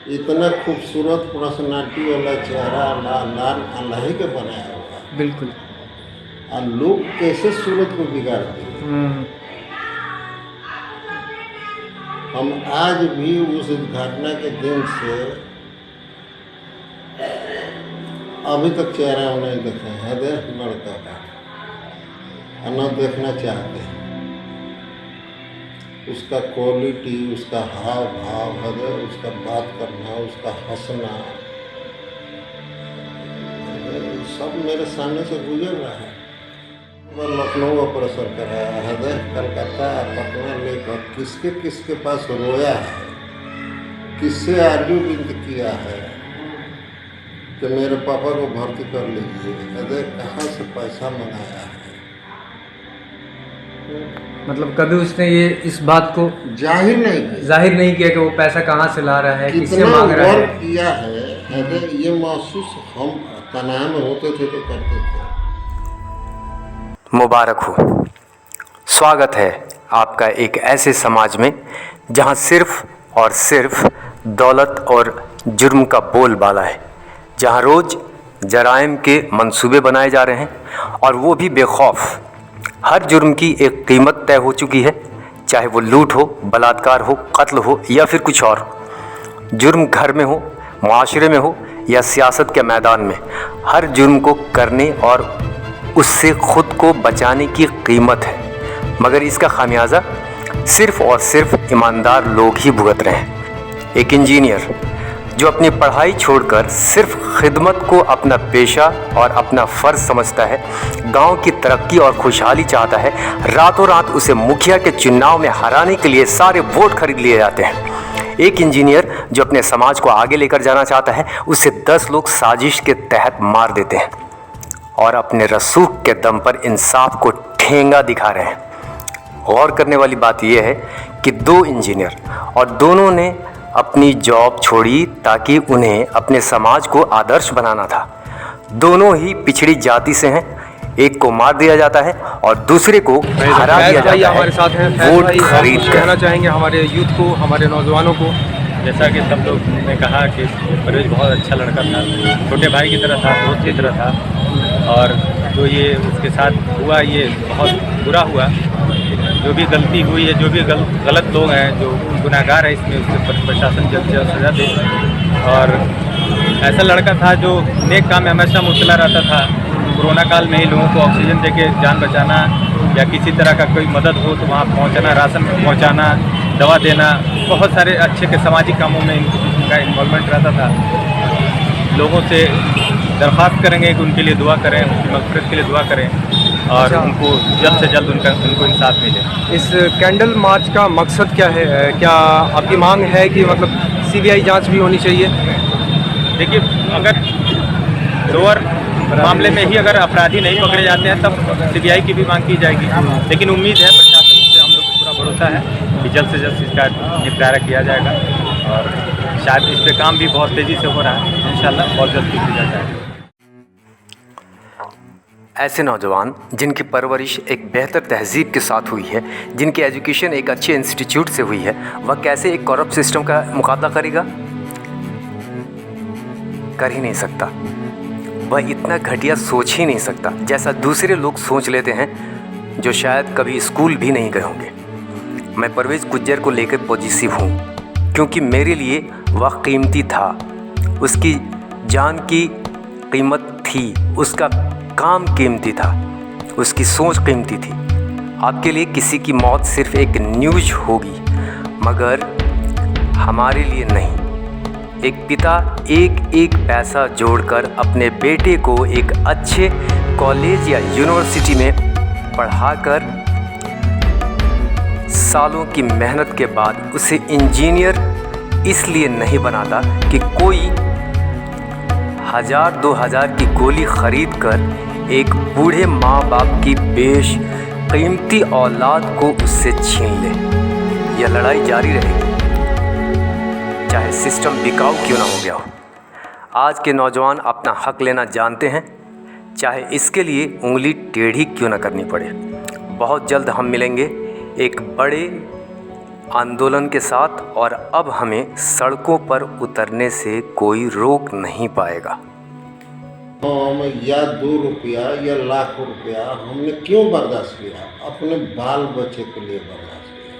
इतना खूबसूरत पर्सनालिटी वाला चेहरा अल्लाह ही के बनाया होगा। बिल्कुल। और लोग कैसे सूरत को बिगाड़ते हैं। हम आज भी उस घटना के दिन से अभी तक चेहरा नहीं देखे हैं लड़का का, और न देखना चाहते हैं। उसका क्वालिटी, उसका हाव भाव है, उसका बात करना, उसका हंसना, सब मेरे सामने से गुजर रहा है। वह लखनऊ ऑपरेशन कराया है, कलकत्ता पटना लेकर किसके किसके पास रोया है, किससे आर्ग्यूमेंट किया है कि मेरे पापा को भर्ती कर लीजिए, हृदय कहाँ से पैसा मंगाया है। मतलब कभी उसने ये इस बात को जाहिर नहीं किया कि वो पैसा कहाँ से ला रहा है, किससे कितना मांग रहा है। वर्क किया है, ये महसूस हम तनाव में होते थे तो करते थे। मुबारक हो, स्वागत है आपका एक ऐसे समाज में जहां सिर्फ और सिर्फ दौलत और जुर्म का बोलबाला है, जहां रोज़ जराइम के मंसूबे बनाए जा रहे हैं और वो भी बेखौफ। हर जुर्म की एक कीमत तय हो चुकी है, चाहे वो लूट हो, बलात्कार हो, कत्ल हो या फिर कुछ और। जुर्म घर में हो, माशरे में हो या सियासत के मैदान में, हर जुर्म को करने और उससे ख़ुद को बचाने की कीमत है, मगर इसका खामियाजा सिर्फ़ और सिर्फ ईमानदार लोग ही भुगत रहे हैं। एक इंजीनियर जो अपनी पढ़ाई छोड़कर सिर्फ खिदमत को अपना पेशा और अपना फ़र्ज़ समझता है, गांव की तरक्की और खुशहाली चाहता है, रातों रात उसे मुखिया के चुनाव में हराने के लिए सारे वोट खरीद लिए जाते हैं। एक इंजीनियर जो अपने समाज को आगे लेकर जाना चाहता है, उसे 10 लोग साजिश के तहत मार देते हैं और अपने रसूख के दम पर इंसाफ को ठेंगा दिखा रहे हैं। गौर करने वाली बात यह है कि 2 इंजीनियर और दोनों ने अपनी जॉब छोड़ी ताकि उन्हें अपने समाज को आदर्श बनाना था। दोनों ही पिछड़ी जाति से हैं, एक को मार दिया जाता है और दूसरे को हरा दिया जाता है। हमारे साथ हैं वोट खरीद कर। कहना चाहेंगे हमारे यूथ को, हमारे नौजवानों को। जैसा कि सब लोग ने कहा कि परवेज बहुत अच्छा लड़का था, छोटे भाई की तरह था, दोस्त की तरह था, और जो ये उसके साथ हुआ ये बहुत बुरा हुआ। जो भी गलती हुई है, जो भी गलत लोग हैं, जो गुनाहगार है इसमें, उसके प्रशासन जल्द से जल्द सजा दे। और ऐसा लड़का था जो नेक काम में हमेशा मुबतला रहता था। कोरोना काल में ही लोगों को ऑक्सीजन देके जान बचाना या किसी तरह का कोई मदद हो तो वहाँ पहुँचाना, राशन पहुँचाना, दवा देना, बहुत सारे अच्छे के सामाजिक कामों में इनका इन्वॉल्वमेंट रहता था। लोगों से दरख्वास्त करेंगे कि उनके लिए दुआ करें, उनकी मग़फ़िरत के लिए दुआ करें और उनको जल्द से जल्द उनको इंसाफ मिले। इस कैंडल मार्च का मकसद क्या है? क्या आपकी मांग है कि मतलब CBI जांच भी होनी चाहिए? देखिए, अगर लोअर मामले में ही अगर अपराधी नहीं पकड़े जाते हैं तब CBI की भी मांग की जाएगी, लेकिन उम्मीद है, प्रशासन से हम लोग को पूरा भरोसा है कि जल्द से जल्द इसका निपटारा किया जाएगा और शायद इस पर काम भी बहुत तेज़ी से हो रहा है। इंशाल्लाह बहुत जल्द किया जाएगा। ऐसे नौजवान जिनकी परवरिश एक बेहतर तहजीब के साथ हुई है, जिनकी एजुकेशन एक अच्छे इंस्टीट्यूट से हुई है, वह कैसे एक करप्ट सिस्टम का मुकाबला करेगा? कर ही नहीं सकता। वह इतना घटिया सोच ही नहीं सकता जैसा दूसरे लोग सोच लेते हैं जो शायद कभी स्कूल भी नहीं गए होंगे। मैं परवेज़ गुज्जर को लेकर पॉजिटिव हूँ क्योंकि मेरे लिए वह कीमती था। उसकी जान की कीमत थी, उसका काम कीमती था, उसकी सोच कीमती थी। आपके लिए किसी की मौत सिर्फ एक न्यूज़ होगी, मगर हमारे लिए नहीं। एक पिता एक एक पैसा जोड़कर अपने बेटे को एक अच्छे कॉलेज या यूनिवर्सिटी में पढ़ाकर सालों की मेहनत के बाद उसे इंजीनियर इसलिए नहीं बनाता कि कोई 1000-2000 की गोली खरीद कर एक बूढ़े माँ बाप की बेश कीमती औलाद को उससे छीन ले। यह लड़ाई जारी रहेगी, चाहे सिस्टम बिकाऊ क्यों ना हो गया हो। आज के नौजवान अपना हक लेना जानते हैं, चाहे इसके लिए उंगली टेढ़ी क्यों ना करनी पड़े। बहुत जल्द हम मिलेंगे एक बड़े आंदोलन के साथ और अब हमें सड़कों पर उतरने से कोई रोक नहीं पाएगा। हम या 2 रुपया या लाख रुपया हमने क्यों बर्दाश्त किया? अपने बाल बच्चे के लिए बर्दाश्त किया।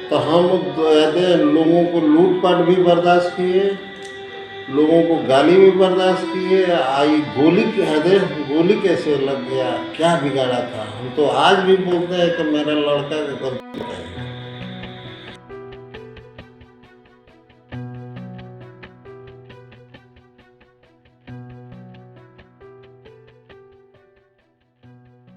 तो हम लोगों को लूटपाट भी बर्दाश्त किए, लोगों को गाली भी बर्दाश्त किए। आई गोली कैसे लग गया, क्या बिगाड़ा था? हम तो आज भी बोलते हैं कि मेरा लड़का का गलती है।